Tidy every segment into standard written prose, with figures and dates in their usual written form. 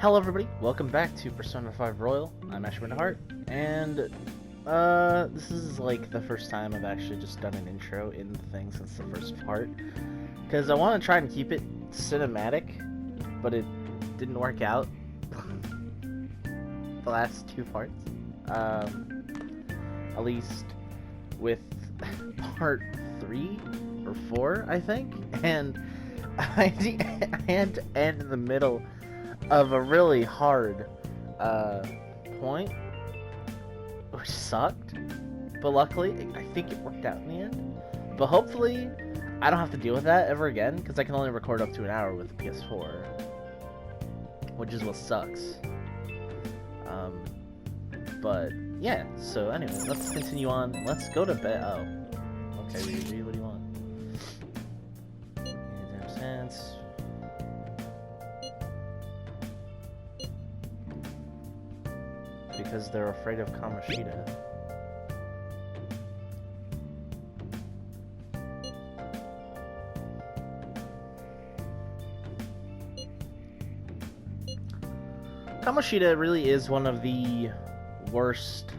Hello everybody, welcome back to Persona 5 Royal. I'm Ashwin and this is like the first time I've actually just done an intro in the thing since the first part. Because I want to try and keep it cinematic, but it didn't work out the last two parts. At least with part 3 or 4, I think, and I had to end in the middle of a really hard point, which sucked, but luckily I think it worked out in the end. But hopefully I don't have to deal with that ever again, because I can only record up to an hour with the PS4, which is what sucks. But yeah, so anyway, let's continue on. Let's go to bed. Oh, okay, Riri, what do you want? Damn sense. Because they're afraid of Kamoshida. Kamoshida really is one of the worst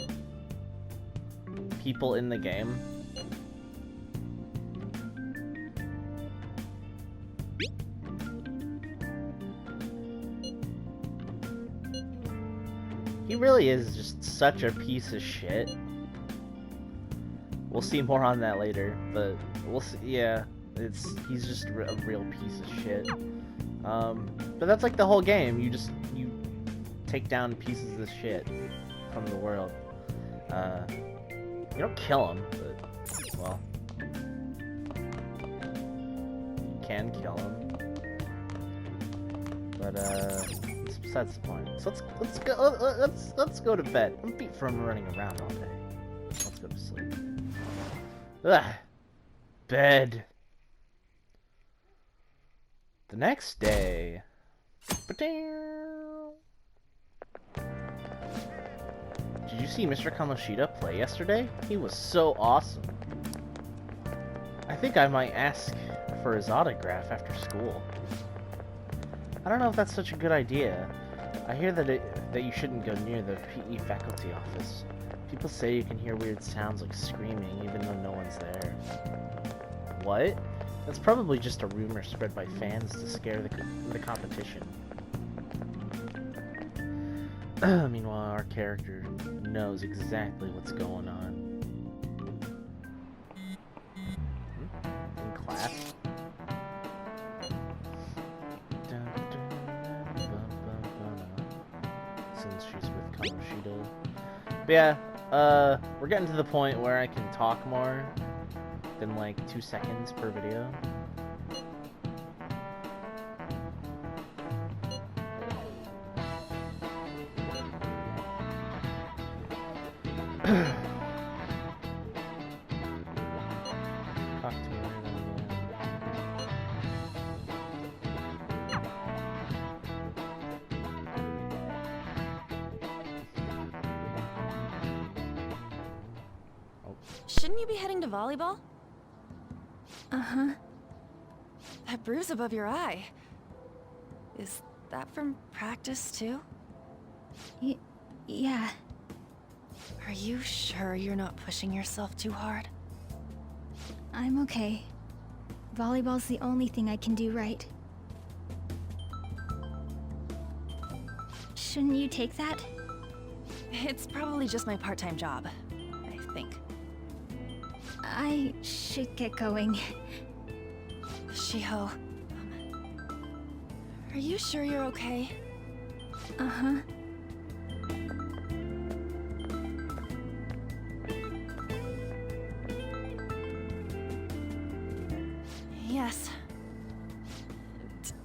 people in the game. He really is just such a piece of shit. We'll see more on that later, but we'll see. Yeah, he's just a real piece of shit. But that's like the whole game. You take down pieces of shit from the world. You don't kill him, but well, you can kill him. But that's the point. So let's go to bed. I'm beat from running around all day. Let's go to sleep. Ugh. Bed. The next day. Did you see Mr. Kamoshida play yesterday? He was so awesome. I think I might ask for his autograph after school. I don't know if that's such a good idea. I hear that you shouldn't go near the PE faculty office. People say you can hear weird sounds like screaming even though no one's there. What? That's probably just a rumor spread by fans to scare the competition. Meanwhile, our character knows exactly what's going on. In class? Since she's with Kamoshida. But yeah, we're getting to the point where I can talk more than like 2 seconds per video. Talk to me later again. Shouldn't you be heading to volleyball? Uh-huh. That bruise above your eye. Is that from practice, too? Yeah. Are you sure you're not pushing yourself too hard? I'm okay. Volleyball's the only thing I can do right. Shouldn't you take that? It's probably just my part-time job, I think. I should get going. Shiho, are you sure you're okay? Uh-huh. Yes.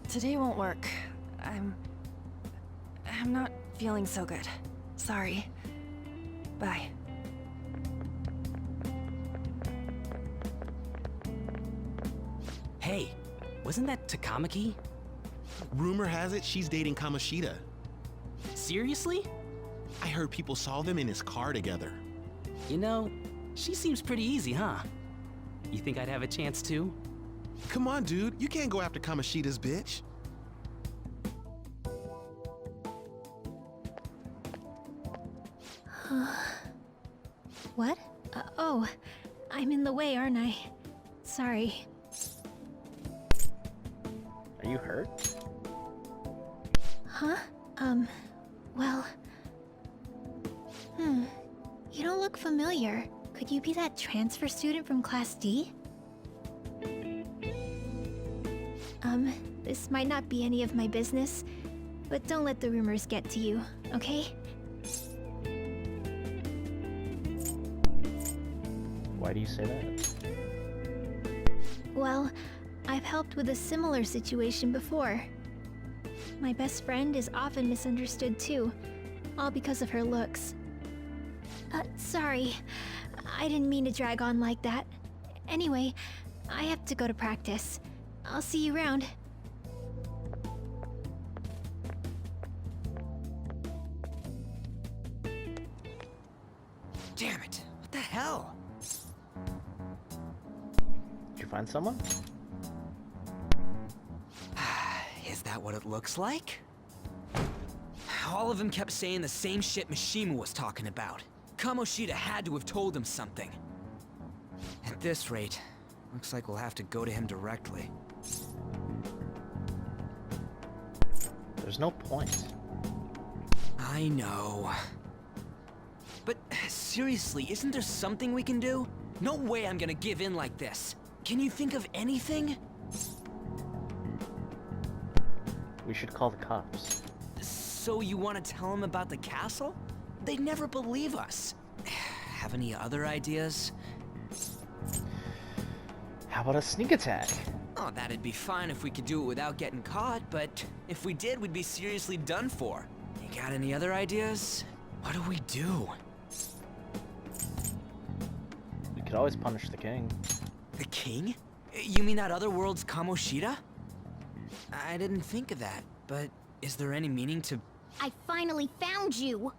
Today won't work. I'm not feeling so good. Sorry. Bye. Hey, wasn't that Takamaki? Rumor has it she's dating Kamoshida. Seriously? I heard people saw them in his car together. You know, she seems pretty easy, huh? You think I'd have a chance too? Come on, dude. You can't go after Kamoshida's bitch. What? Oh, I'm in the way, aren't I? Sorry. Are you hurt? Huh? Well... You don't look familiar. Could you be that transfer student from Class D? This might not be any of my business, but don't let the rumors get to you, okay? Why do you say that? Well, I've helped with a similar situation before. My best friend is often misunderstood too, all because of her looks. Sorry. I didn't mean to drag on like that. Anyway, I have to go to practice. I'll see you around. Damn it! What the hell? Did you find someone? Is that what it looks like? All of them kept saying the same shit Mishima was talking about. Kamoshida had to have told him something. At this rate, looks like we'll have to go to him directly. There's no point. I know. But seriously, isn't there something we can do? No way I'm gonna give in like this. Can you think of anything? We should call the cops. So you want to tell him about the castle? They'd never believe us. Have any other ideas? How about a sneak attack? Oh, that'd be fine if we could do it without getting caught, but if we did, we'd be seriously done for. You got any other ideas? What do we do? We could always punish the king. The king? You mean that other world's Kamoshida? I didn't think of that, but is there any meaning to... I finally found you!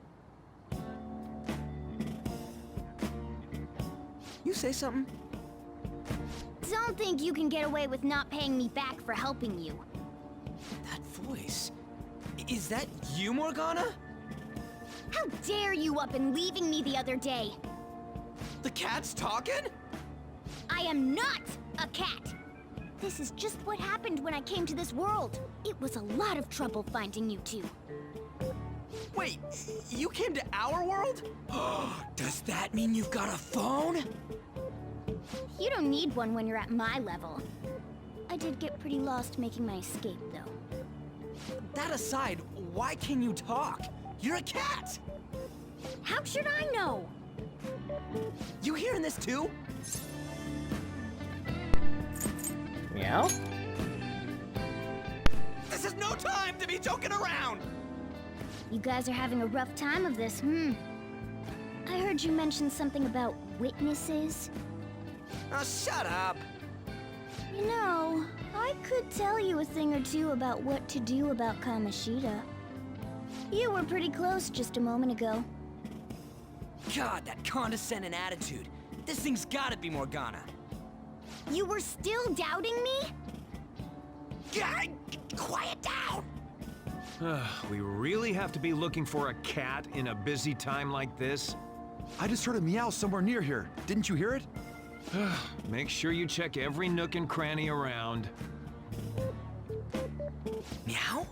You say something? Don't think you can get away with not paying me back for helping you. That voice... Is that you, Morgana? How dare you up and leaving me the other day? The cat's talking? I am not a cat! This is just what happened when I came to this world. It was a lot of trouble finding you two. Wait, you came to our world? Does that mean you've got a phone? You don't need one when you're at my level. I did get pretty lost making my escape, though. That aside, why can you talk? You're a cat! How should I know? You hearing this too? Meow? This is no time to be joking around! You guys are having a rough time of this, I heard you mention something about witnesses. Oh, shut up! You know, I could tell you a thing or two about what to do about Kamoshida. You were pretty close just a moment ago. God, that condescending attitude. This thing's gotta be Morgana. You were still doubting me? God, quiet down! We really have to be looking for a cat in a busy time like this? I just heard a meow somewhere near here. Didn't you hear it? Make sure you check every nook and cranny around. Meow?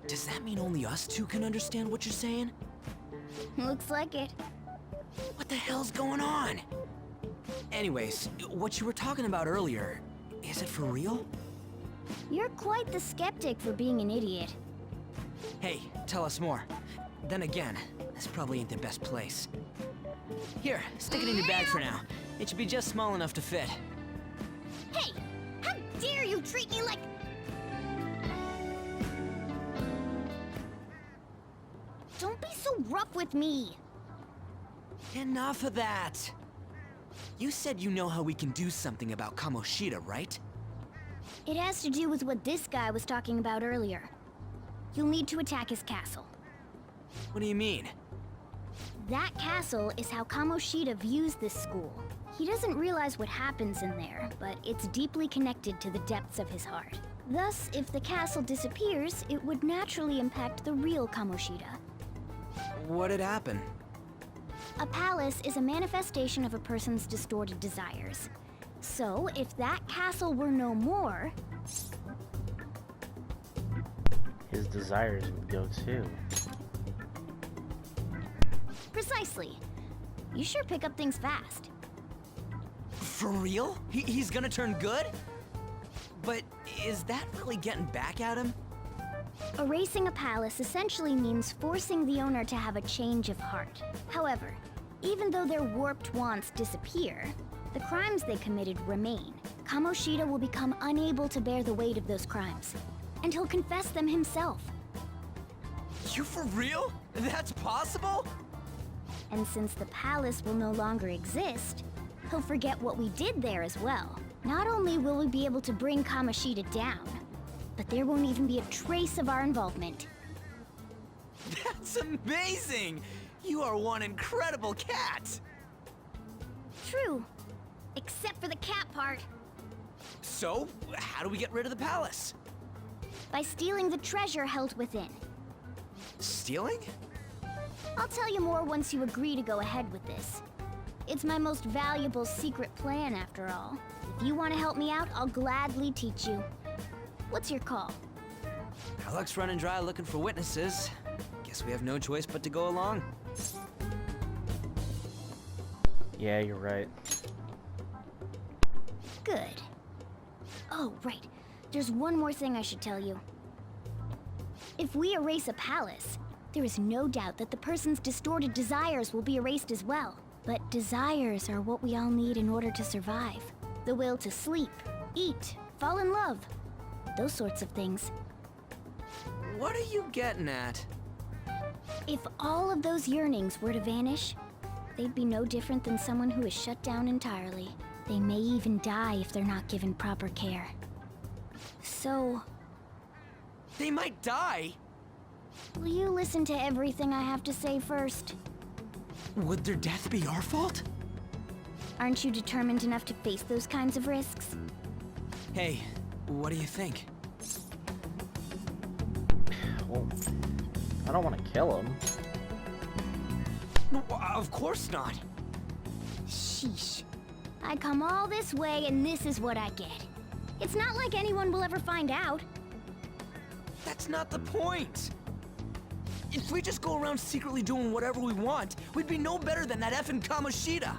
Does that mean only us two can understand what you're saying? Looks like it. What the hell's going on? Anyways, what you were talking about earlier, is it for real? You're quite the skeptic for being an idiot. Hey, tell us more. Then again, this probably ain't the best place. Here, stick it in your bag for now. It should be just small enough to fit. Hey! How dare you treat me like... Don't be so rough with me! Enough of that! You said you know how we can do something about Kamoshida, right? It has to do with what this guy was talking about earlier. You'll need to attack his castle. What do you mean? That castle is how Kamoshida views this school. He doesn't realize what happens in there, but it's deeply connected to the depths of his heart. Thus, if the castle disappears, it would naturally impact the real Kamoshida. What'd happen? A palace is a manifestation of a person's distorted desires. So, if that castle were no more, his desires would go too. precisely. You sure pick up things fast. For real? He's gonna turn good? But is that really getting back at him? Erasing a palace essentially means forcing the owner to have a change of heart. However, even though their warped wants disappear, the crimes they committed remain. Kamoshida will become unable to bear the weight of those crimes, and he'll confess them himself. You for real? That's possible? And since the palace will no longer exist, he'll forget what we did there as well. Not only will we be able to bring Kamoshida down, but there won't even be a trace of our involvement. That's amazing! You are one incredible cat! True. Except for the cat part. So, how do we get rid of the palace? By stealing the treasure held within. Stealing? I'll tell you more once you agree to go ahead with this. It's my most valuable secret plan, after all. If you want to help me out, I'll gladly teach you. What's your call? Our luck's running dry looking for witnesses. Guess we have no choice but to go along. Yeah, you're right. Good. Oh, right. There's one more thing I should tell you. If we erase a palace, there is no doubt that the person's distorted desires will be erased as well. But desires are what we all need in order to survive. The will to sleep, eat, fall in love. Those sorts of things. What are you getting at? If all of those yearnings were to vanish, they'd be no different than someone who is shut down entirely. They may even die if they're not given proper care. So, They might die? will you listen to everything I have to say first? Would their death be our fault? Aren't you determined enough to face those kinds of risks? Hey, what do you think? Well, I don't want to kill him. No, of course not. Sheesh. I come all this way and this is what I get. It's not like anyone will ever find out. That's not the point. If we just go around secretly doing whatever we want, we'd be no better than that effing Kamoshida.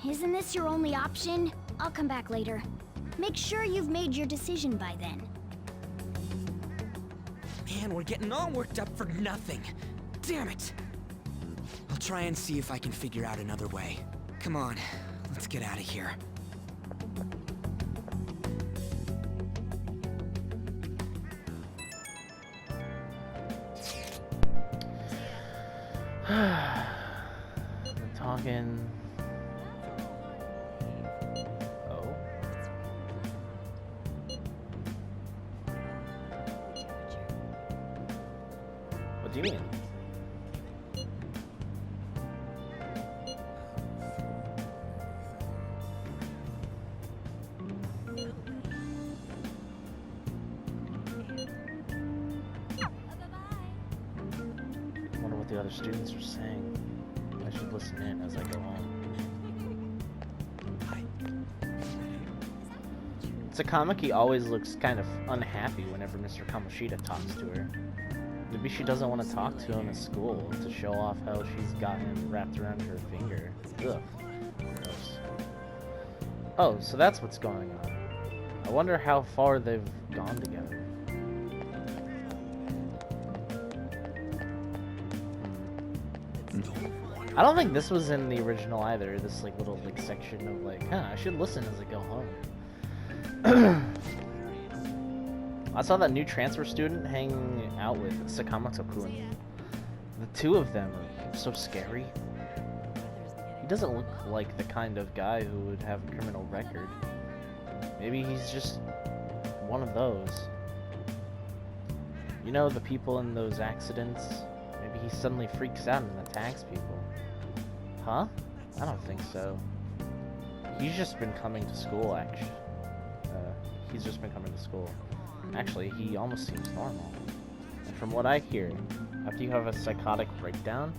Isn't this your only option? I'll come back later. Make sure you've made your decision by then. Man, we're getting all worked up for nothing. Damn it. I'll try and see if I can figure out another way. Come on, let's get out of here. I'm talking. Oh. What do you mean? I wonder what the other students are saying. I should listen in as I go home. Sakamaki always looks kind of unhappy whenever Mr. Kamoshida talks to her. Maybe she doesn't want to talk to him at school to show off how she's got him wrapped around her finger. Ugh. Gross. Oh, so that's what's going on. I wonder how far they've gone together. I don't think this was in the original either. This like little like section of like, I should listen as I go home. I saw that new transfer student hanging out with Sakamoto-kun. The two of them are so scary. He doesn't look like the kind of guy who would have a criminal record. Maybe he's just one of those. You know, the people in those accidents? Maybe he suddenly freaks out and attacks people. Huh? I don't think so. He's just been coming to school, actually. He's just been coming to school. Actually, he almost seems normal. And from what I hear, after you have a psychotic breakdown,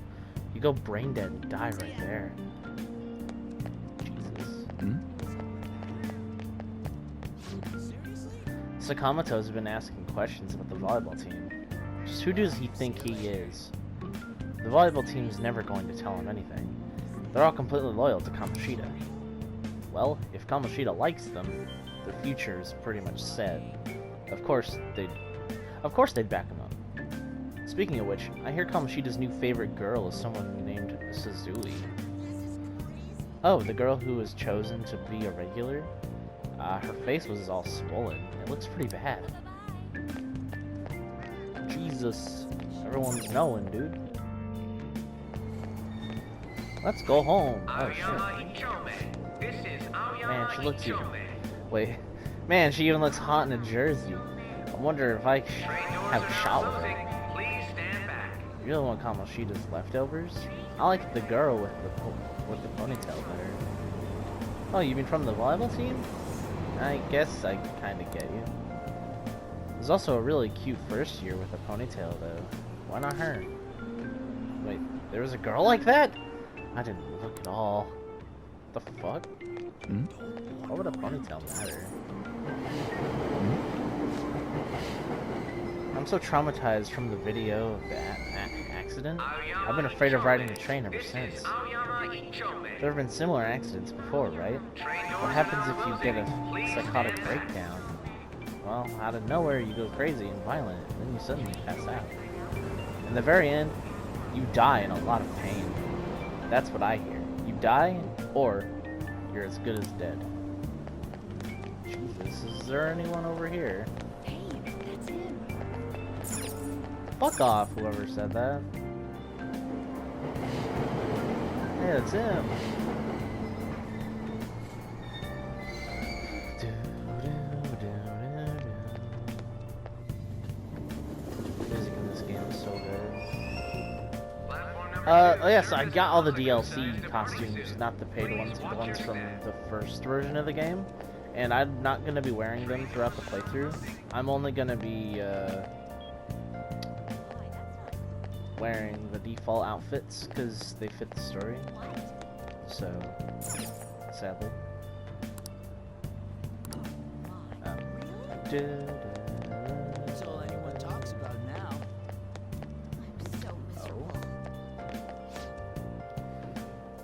You go brain dead and die right there. Jesus. Sakamoto's been asking questions about the volleyball team. Just who does he think he is? The volleyball team's never going to tell him anything. They're all completely loyal to Kamoshida. Well, if Kamoshida likes them, their future is pretty much set. Of course they'd back him up. Speaking of which, I hear Kamoshida's new favorite girl is someone named Suzui. Oh, the girl who was chosen to be a regular? Her face was all swollen. It looks pretty bad. Jesus. Everyone's knowing, dude. Let's go home. Oh, shit. Man, she looks even... Wait. Man, she even looks hot in a jersey. I wonder if I have a shot with her. You really want Kamoshida's leftovers? I like the girl with the ponytail better. Oh, you mean from the volleyball team? I guess I kinda get you. There's also a really cute first year with a ponytail though. Why not her? Wait, there was a girl like that? I didn't look at all. The fuck? Why would a ponytail matter? I'm so traumatized from the video of the accident. I've been afraid of riding the train ever since. There have been similar accidents before, right? What happens if you get a psychotic breakdown? Well, out of nowhere you go crazy and violent, then you suddenly pass out. In the very end, you die in a lot of pain. That's what I hear. You die, or you're as good as dead. Jesus, is there anyone over here? Hey, that's him. Fuck off, whoever said that. Hey, that's him. Music in this game is so good. Oh yeah, so I got all the DLC costumes, not the paid ones, but the ones from the first version of the game. And I'm not going to be wearing them throughout the playthrough. I'm only going to be wearing the default outfits because they fit the story. So, sadly. That's all anyone talks about now. I'm so miserable.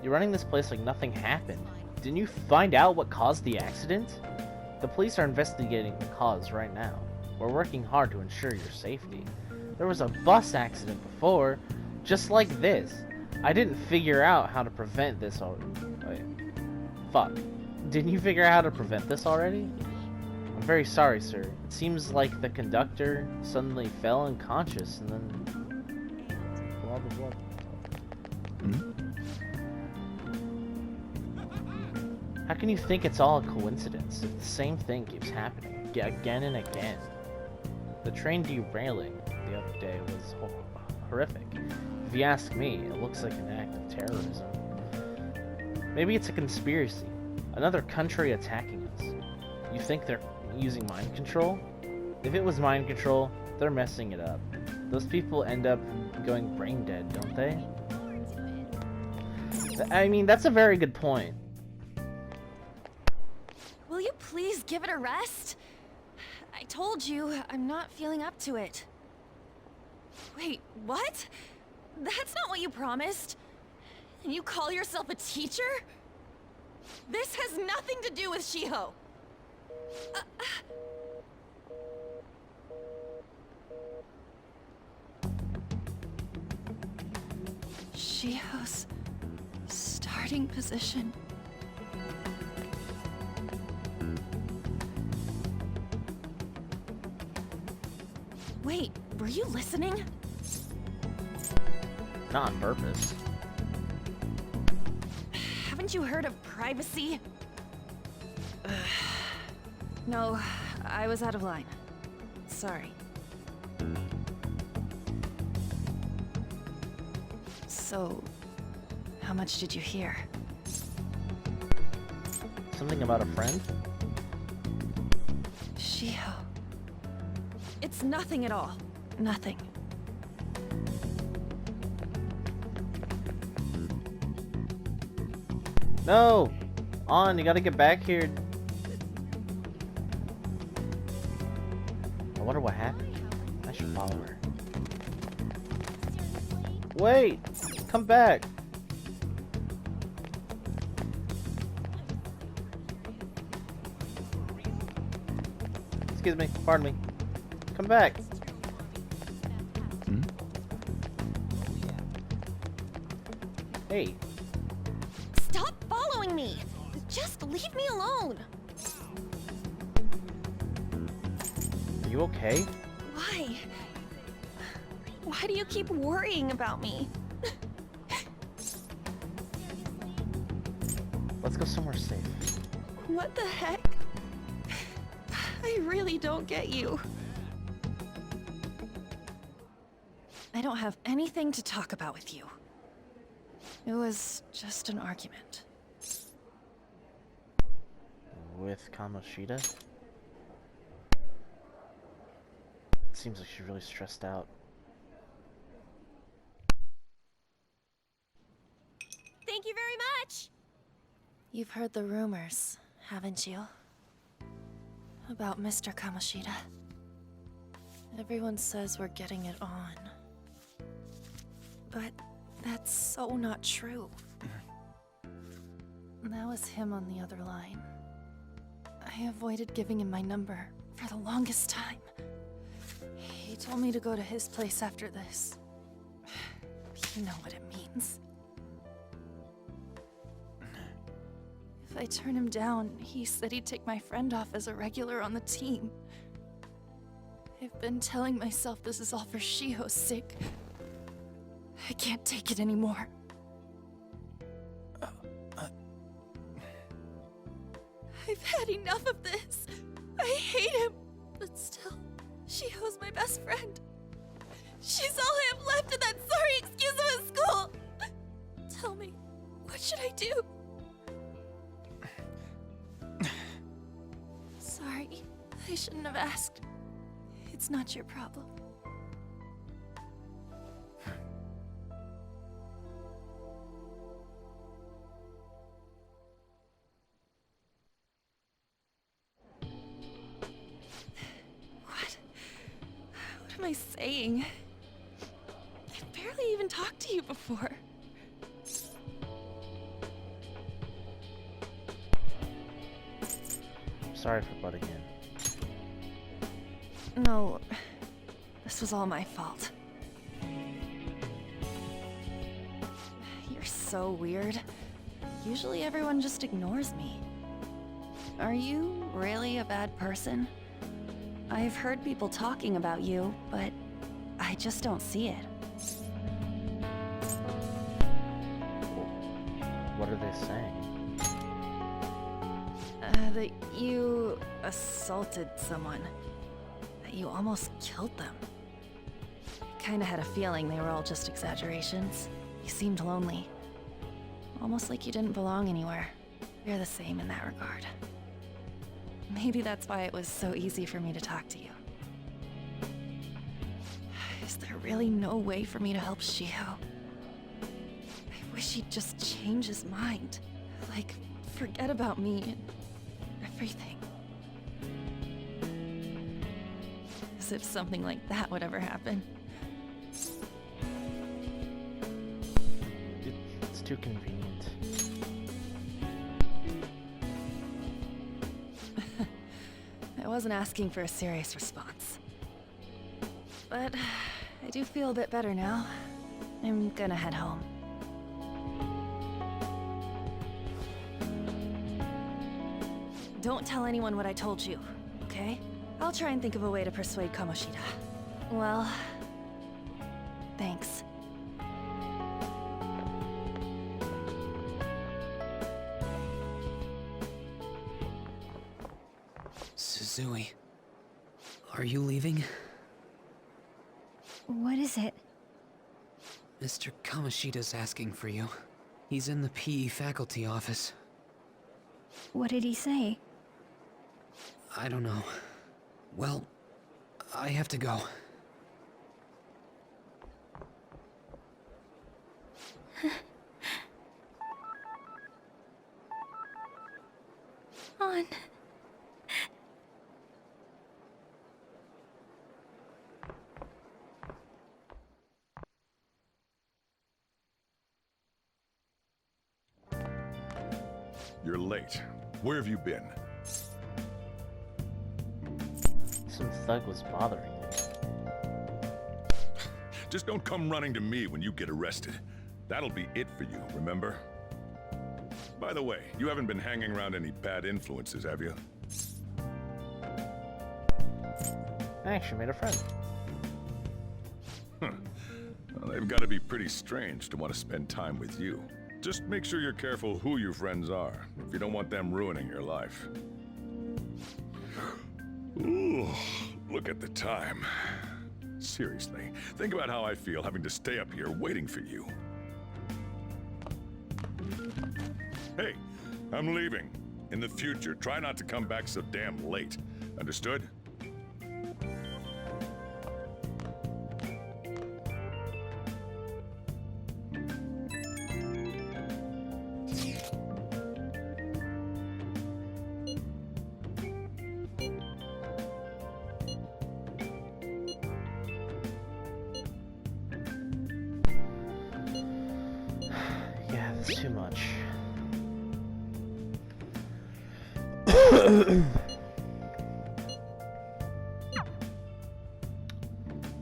You're running this place like nothing happened. Didn't you find out what caused the accident? The police are investigating the cause right now. We're working hard to ensure your safety. There was a bus accident before, just like this. I didn't figure out how to prevent this already. Wait. Fuck. Didn't you figure out how to prevent this already? I'm very sorry, sir. It seems like the conductor suddenly fell unconscious and then... blah blah blah. How can you think it's all a coincidence if the same thing keeps happening again and again? The train derailing the other day was horrific. If you ask me, it looks like an act of terrorism. Maybe it's a conspiracy. Another country attacking us. You think they're using mind control? If it was mind control, they're messing it up. Those people end up going brain dead, don't they? I mean, that's a very good point. Will you please give it a rest? I told you, I'm not feeling up to it. Wait, what? That's not what you promised. And you call yourself a teacher? This has nothing to do with Shiho. Shiho's starting position. Wait, were you listening? Not on purpose. Haven't you heard of privacy? No, I was out of line. Sorry. So, how much did you hear? Something about a friend? Shiho. It's nothing at all. Nothing. No! On, you gotta get back here. I wonder what happened. I should follow her. Wait! Come back! Excuse me, pardon me. Come back! Hmm? Hey, Stop following me! Just leave me alone! are you okay? Why? Why do you keep worrying about me? Let's go somewhere safe. What the heck? I really don't get you. I don't have anything to talk about with you. It was just an argument. With Kamoshida? Seems like she's really stressed out. Thank you very much! You've heard the rumors, haven't you? About Mr. Kamoshida. Everyone says we're getting it on. But that's so not true. That was him on the other line. I avoided giving him my number for the longest time. He told me to go to his place after this. You know what it means. If I turn him down, he said he'd take my friend off as a regular on the team. I've been telling myself this is all for Shiho's sake. I can't take it anymore. I've had enough of this. I hate him. But still, Shiho's my best friend. She's all I have left in that sorry excuse of a school. Tell me, what should I do? Sorry, I shouldn't have asked. It's not your problem. What am I saying? I've barely even talked to you before. Sorry for butting in. No, this was all my fault. You're so weird. Usually everyone just ignores me. Are you really a bad person? I've heard people talking about you, but I just don't see it. What are they saying? That you assaulted someone. That you almost killed them. I kinda had a feeling they were all just exaggerations. You seemed lonely. Almost like you didn't belong anywhere. You're the same in that regard. Maybe that's why it was so easy for me to talk to you. Is there really no way for me to help Shiho? I wish he'd just change his mind. Like, forget about me and everything. As if something like that would ever happen. It's too convenient. I wasn't asking for a serious response. But I do feel a bit better now. I'm gonna head home. Don't tell anyone what I told you, okay? I'll try and think of a way to persuade Kamoshida. Well, thanks. Suzui, are you leaving? What is it? Mr. Kamoshida's asking for you. He's in the PE faculty office. What did he say? I don't know. Well, I have to go. you're late. Where have you been? Some thug was bothering me. Just don't come running to me when you get arrested. That'll be it for you, remember? By the way, you haven't been hanging around any bad influences, have you? I actually made a friend. Well, they've got to be pretty strange to want to spend time with you. Just make sure you're careful who your friends are, if you don't want them ruining your life. Ooh, look at the time. Seriously, think about how I feel having to stay up here waiting for you. Hey, I'm leaving. In the future, try not to come back so damn late. Understood? Yeah, that's too much.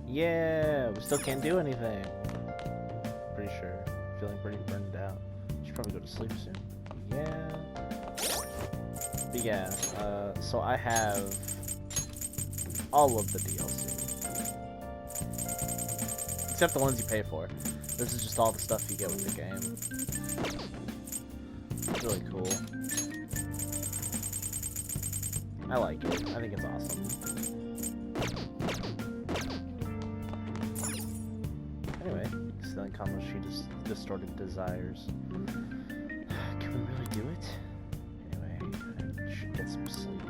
Yeah, we still can't do anything. Pretty sure. Feeling pretty burned out. Should probably go to sleep soon. Yeah. But yeah, so I have all of the DLC. Except the ones you pay for. This is just all the stuff you get with the game. It's really cool. I like it. I think it's awesome. Anyway, stealing Kamoshida's distorted desires. Can we really do it? Anyway, I should get some sleep.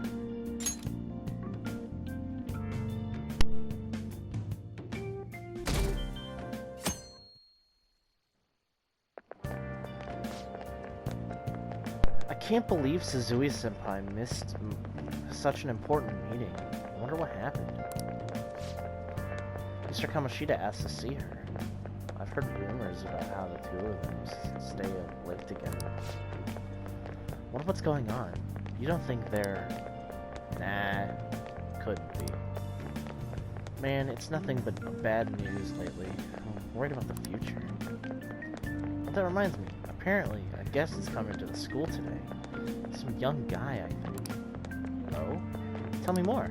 I can't believe Suzui-senpai missed such an important meeting. I wonder what happened. Mr. Kamoshida asked to see her. I've heard rumors about how the two of them stay up late together. Wonder what's going on. You don't think they're... Nah, couldn't be. Man, it's nothing but bad news lately. I'm worried about the future. Well, that reminds me. Apparently, a guest is coming to the school today. Some young guy, I think. Oh? Tell me more.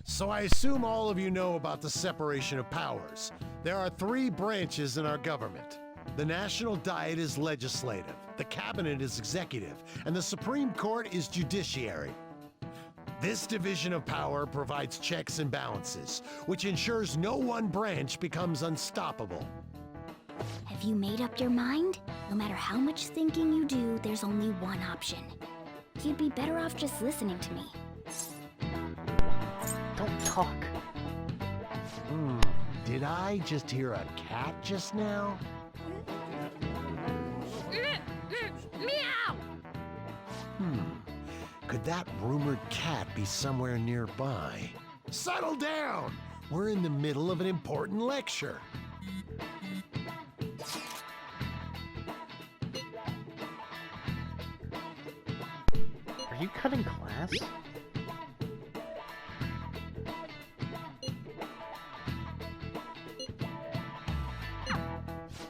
So I assume all of you know about the separation of powers. There are 3 branches in our government. The National Diet is legislative, the Cabinet is executive, and the Supreme Court is judiciary. This division of power provides checks and balances, which ensures no one branch becomes unstoppable. Have you made up your mind? No matter how much thinking you do, there's only one option. You'd be better off just listening to me. Don't talk. Did I just hear a cat just now? Meow! Could that rumored cat be somewhere nearby? Settle down! We're in the middle of an important lecture. Are you cutting class?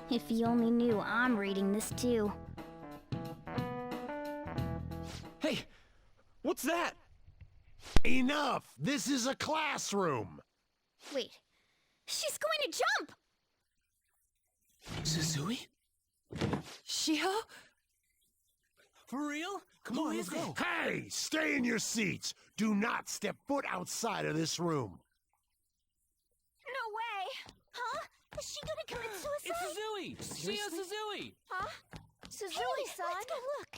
If you only knew I'm reading this too. Hey, what's that? Enough! This is a classroom! Wait, she's going to jump! Suzui? Shio? For real? Come on, let's go. Hey! Stay in your seats! Do not step foot outside of this room! No way! Huh? Is she gonna commit It's suicide? Suzui! Shio Suzui! Huh? Suzui-san? Let's go look.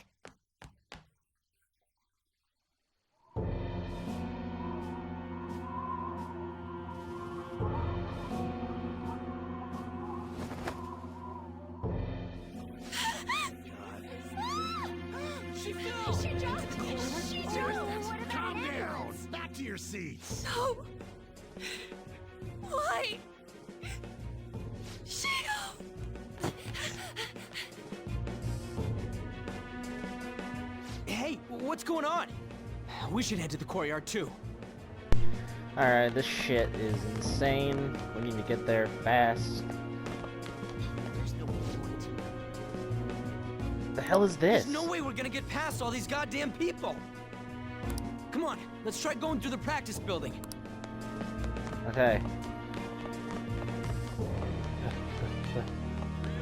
She fell! She jumped! She jumped! Calm down! Back seats. No! Why? Shio! Hey, what's going on? We should head to the courtyard too. Alright, this shit is insane. We need to get there fast. There's no point. The hell is this? There's no way we're gonna get past all these goddamn people. Come on, let's try going through the practice building. Okay.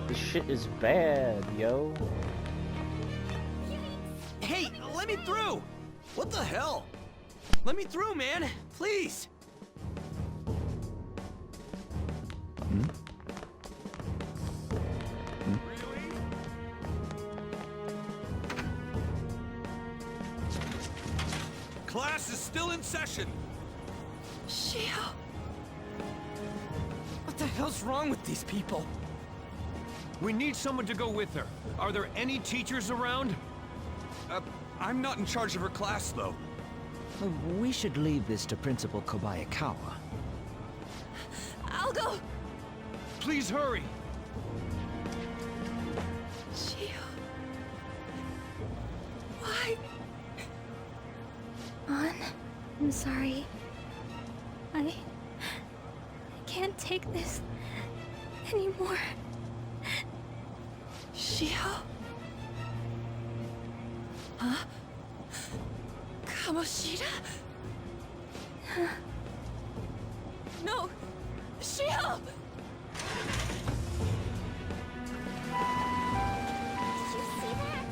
This shit is bad, yo. Hey, let me through! What the hell? Let me through, man! Please! Class is still in session. Shio! What the hell's wrong with these people? We need someone to go with her. Are there any teachers around? I'm not in charge of her class, though. We should leave this to Principal Kobayakawa. I'll go! Please hurry. Shio... Why? On. I'm sorry. I can't take this anymore. Shio? Huh? Kamoshida? No! Shio! Did you see that?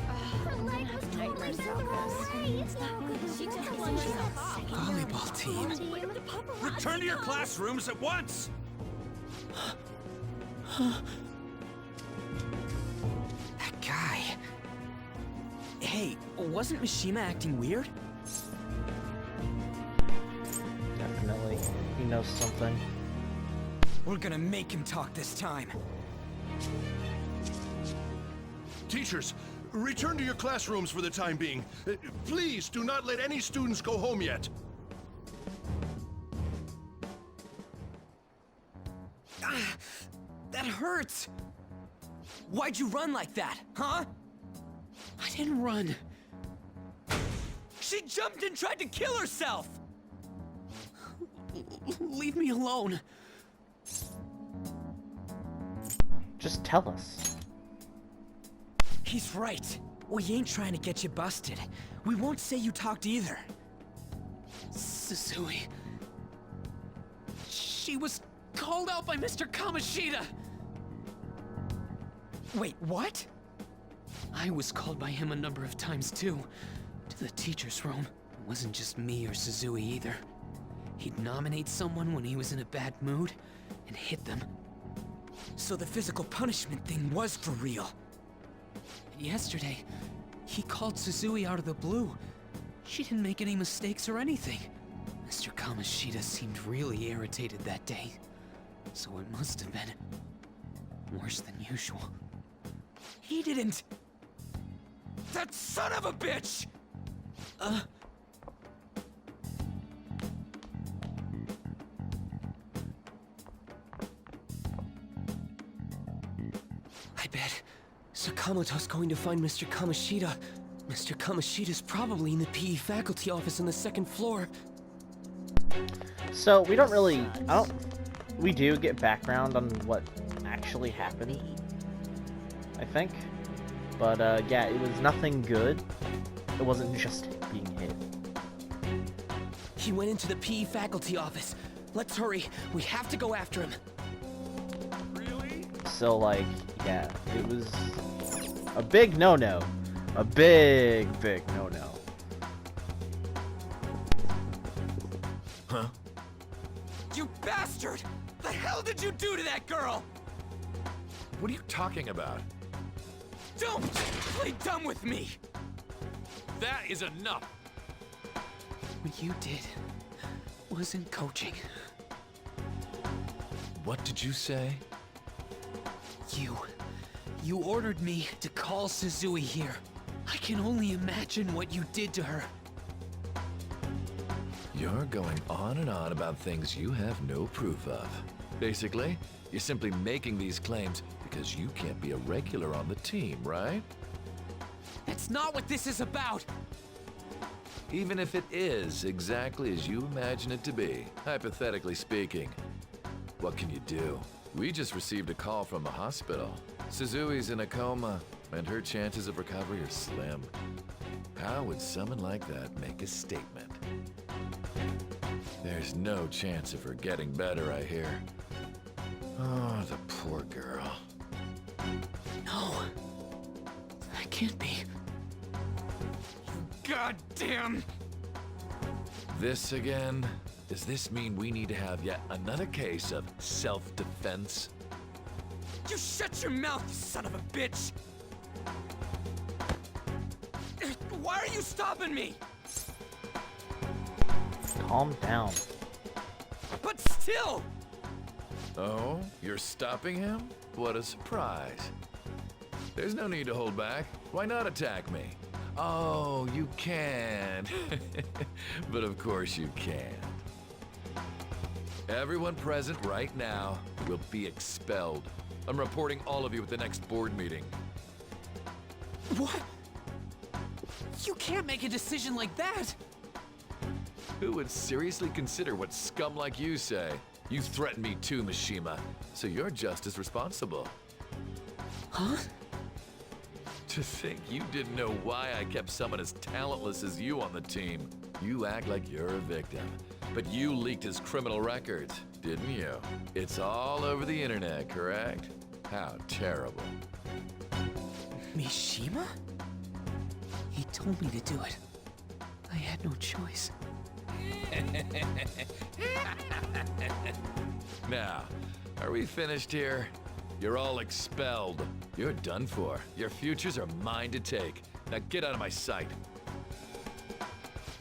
Her leg was totally so away. It's not good. She just wants Volleyball team. Return to your classrooms at once. That guy. Hey, wasn't Mishima acting weird? Definitely. He knows something. We're gonna make him talk this time. Teachers, return to your classrooms for the time being. Please do not let any students go home yet. That hurts! Why'd you run like that, huh? I didn't run. She jumped and tried to kill herself! Leave me alone. Just tell us. He's right. We ain't trying to get you busted. We won't say you talked either. Susui. She was called out by Mr. Kamoshida. Wait, what? I was called by him a number of times too. To the teacher's room. It wasn't just me or Suzui either. He'd nominate someone when he was in a bad mood and hit them. So the physical punishment thing was for real. And yesterday, he called Suzui out of the blue. She didn't make any mistakes or anything. Mr. Kamoshida seemed really irritated that day. So it must have been worse than usual. He didn't... That son of a bitch! I bet Sakamoto's going to find Mr. Kamoshida. Mr. Kamoshida's probably in the PE faculty office on the second floor. So, we don't really... we do get background on what actually happened, I think. But, yeah, it was nothing good. It wasn't just being hit. He went into the PE faculty office. Let's hurry. We have to go after him. So, like, yeah, it was a big no-no. A big no-no. Huh? You bastard! The hell did you do to that girl? What are you talking about? Don't play dumb with me! That is enough. What you did wasn't coaching. What did you say? You ordered me to call Suzui here. I can only imagine what you did to her. You're going on and on about things you have no proof of. Basically, you're simply making these claims because you can't be a regular on the team, right? That's not what this is about! Even if it is exactly as you imagine it to be, hypothetically speaking, what can you do? We just received a call from the hospital. Suzui's in a coma, and her chances of recovery are slim. How would someone like that make a statement? There's no chance of her getting better, I hear. Oh, the poor girl. No. That can't be. God damn! This again? Does this mean we need to have yet another case of self-defense? You shut your mouth, you son of a bitch! Why are you stopping me? Calm down. But still! Oh, you're stopping him? What a surprise. There's no need to hold back. Why not attack me? Oh, you can. But of course you can't. Everyone present right now will be expelled. I'm reporting all of you at the next board meeting. What? You can't make a decision like that! Who would seriously consider what scum like you say? You threatened me too, Mishima, so you're just as responsible. Huh? To think you didn't know why I kept someone as talentless as you on the team. You act like you're a victim, but you leaked his criminal records, didn't you? It's all over the internet, correct? How terrible. Mishima? He told me to do it. I had no choice. Now, are we finished here? You're all expelled. You're done for. Your futures are mine to take. Now get out of my sight.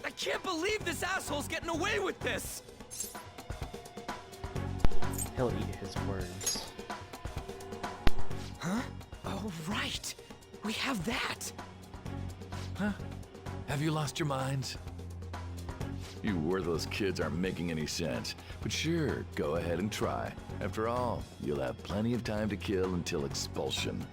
I can't believe this asshole's getting away with this! He'll eat his words. Huh? Oh, right! We have that! Huh? Have you lost your minds? You worthless kids aren't making any sense. But sure, go ahead and try. After all, you'll have plenty of time to kill until expulsion.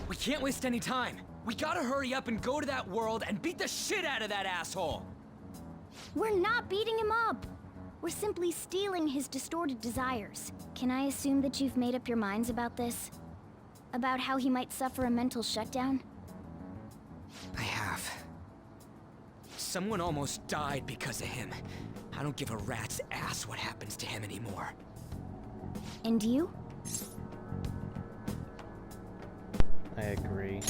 We can't waste any time. We gotta hurry up and go to that world and beat the shit out of that asshole! We're not beating him up! We're simply stealing his distorted desires. Can I assume that you've made up your minds about this? About how he might suffer a mental shutdown? I have. Someone almost died because of him. I don't give a rat's ass what happens to him anymore. And you? I agree.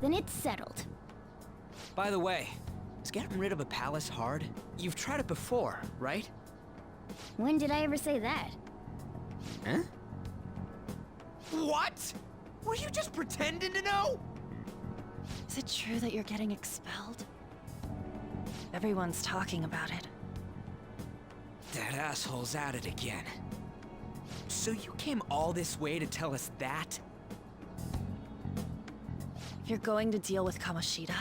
Then it's settled. By the way, is getting rid of a palace hard? You've tried it before, right? When did I ever say that? Huh? What? Were you just pretending to know? Is it true that you're getting expelled? Everyone's talking about it. That asshole's at it again. So you came all this way to tell us that? If you're going to deal with Kamoshida,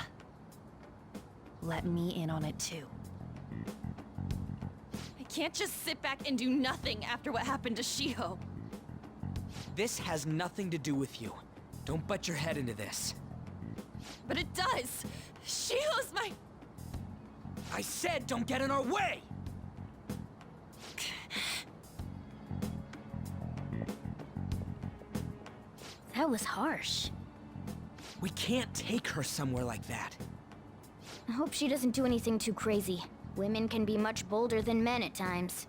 let me in on it too. I can't just sit back and do nothing after what happened to Shiho. This has nothing to do with you. Don't butt your head into this. But it does! Shiho's my... I said don't get in our way! That was harsh. We can't take her somewhere like that. I hope she doesn't do anything too crazy. Women can be much bolder than men at times.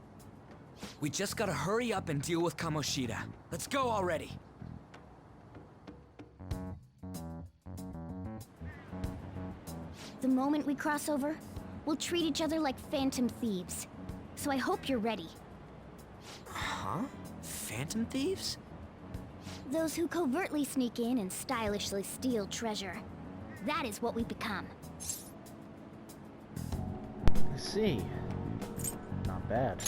We just gotta hurry up and deal with Kamoshida. Let's go already. The moment we cross over, we'll treat each other like phantom thieves. So I hope you're ready. Huh? Phantom thieves? Those who covertly sneak in and stylishly steal treasure. That is what we become. I see. Not bad.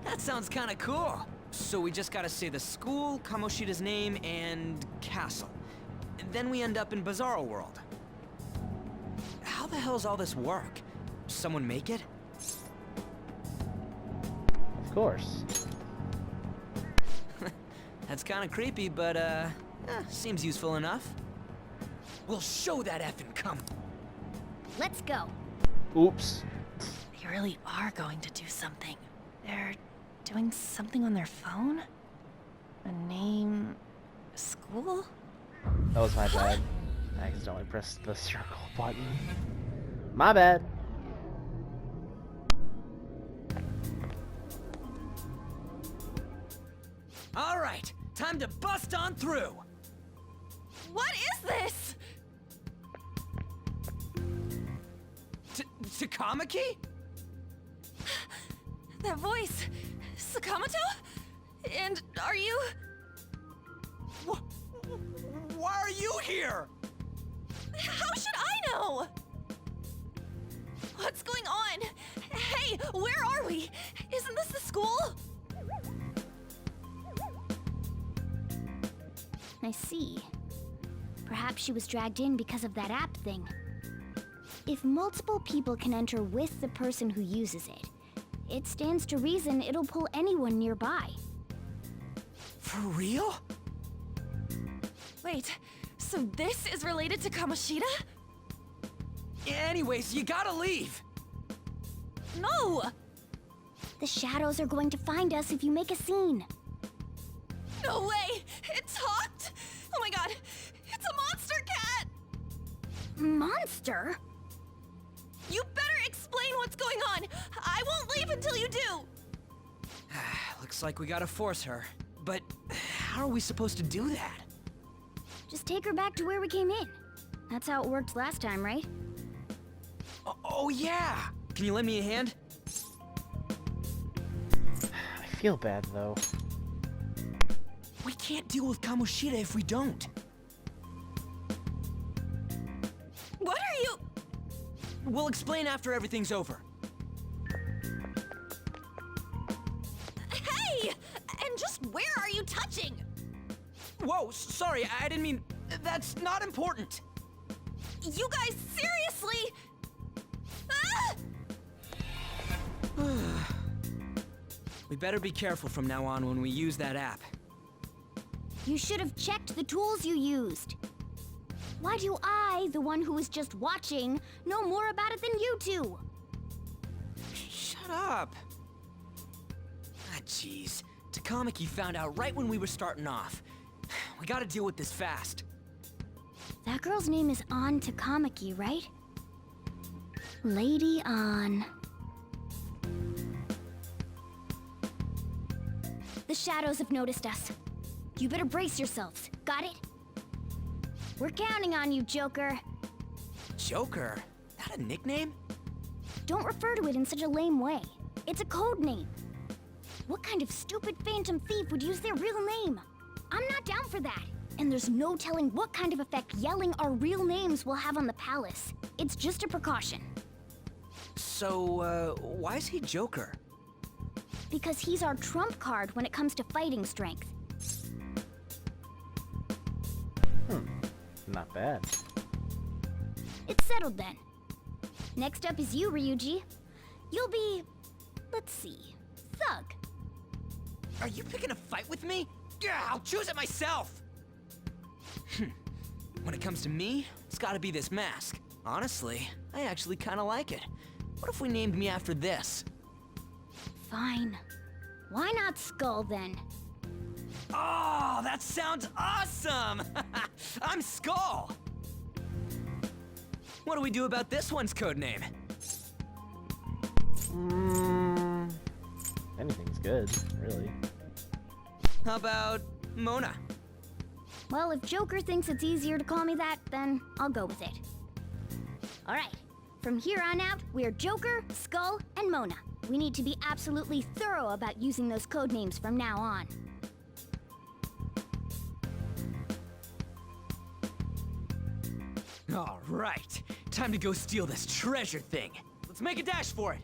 That sounds kinda cool. So we just gotta say the school, Kamoshida's name, and castle. And then we end up in Bizarro World. How the hell's all this work? Someone make it? Of course. That's kinda creepy, but seems useful enough. We'll show that effing cum. Let's go. Oops. They really are going to do something. They're doing something on their phone? A name... a school? That was my bad. I accidentally pressed the circle button. My bad. Alright, time to bust on through! What is this? Takamaki? That voice... Sakamoto? And are you... Why are you here? How should I know? What's going on? Hey, where are we? Isn't this the school? I see. Perhaps she was dragged in because of that app thing. If multiple people can enter with the person who uses it, it stands to reason it'll pull anyone nearby. For real? Wait, so this is related to Kamoshida? Anyways, you gotta leave! No! The shadows are going to find us if you make a scene. No way! It talked! Oh my god! It's a monster cat! Monster? You better explain what's going on! I won't leave until you do! Looks like we gotta force her. But how are we supposed to do that? Just take her back to where we came in. That's how it worked last time, right? Oh yeah! Can you lend me a hand? I feel bad though. We can't deal with Kamoshida if we don't. What are you... We'll explain after everything's over. Hey! And just where are you touching? Whoa, sorry, I didn't mean... That's not important. You guys, seriously? Ah! We better be careful from now on when we use that app. You should have checked the tools you used. Why do I, the one who was just watching, know more about it than you two? Shut up. Ah, jeez. Takamaki found out right when we were starting off. We gotta deal with this fast. That girl's name is An Takamaki, right? Lady An. The shadows have noticed us. You better brace yourselves. Got it? We're counting on you, Joker. Joker? That a nickname? Don't refer to it in such a lame way. It's a code name. What kind of stupid phantom thief would use their real name? I'm not down for that. And there's no telling what kind of effect yelling our real names will have on the palace. It's just a precaution. So, why is he Joker? Because he's our trump card when it comes to fighting strength. Not bad. It's settled then. Next up is you, Ryuji. You'll be... let's see... Thug. Are you picking a fight with me? Yeah, I'll choose it myself! When it comes to me, it's gotta be this mask. Honestly, I actually kinda like it. What if we named me after this? Fine. Why not Skull then? Oh, that sounds awesome! I'm Skull! What do we do about this one's codename? Anything's good, really. How about Mona? Well, if Joker thinks it's easier to call me that, then I'll go with it. Alright, from here on out, we're Joker, Skull, and Mona. We need to be absolutely thorough about using those codenames from now on. All right, time to go steal this treasure thing. Let's make a dash for it.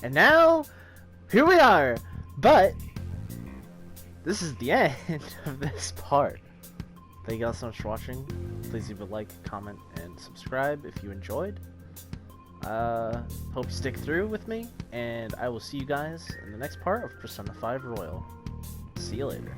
And now, here we are! But, this is the end of this part. Thank you guys so much for watching. Please leave a like, comment, and subscribe if you enjoyed. Hope you stick through with me, and I will see you guys in the next part of Persona 5 Royal. See you later.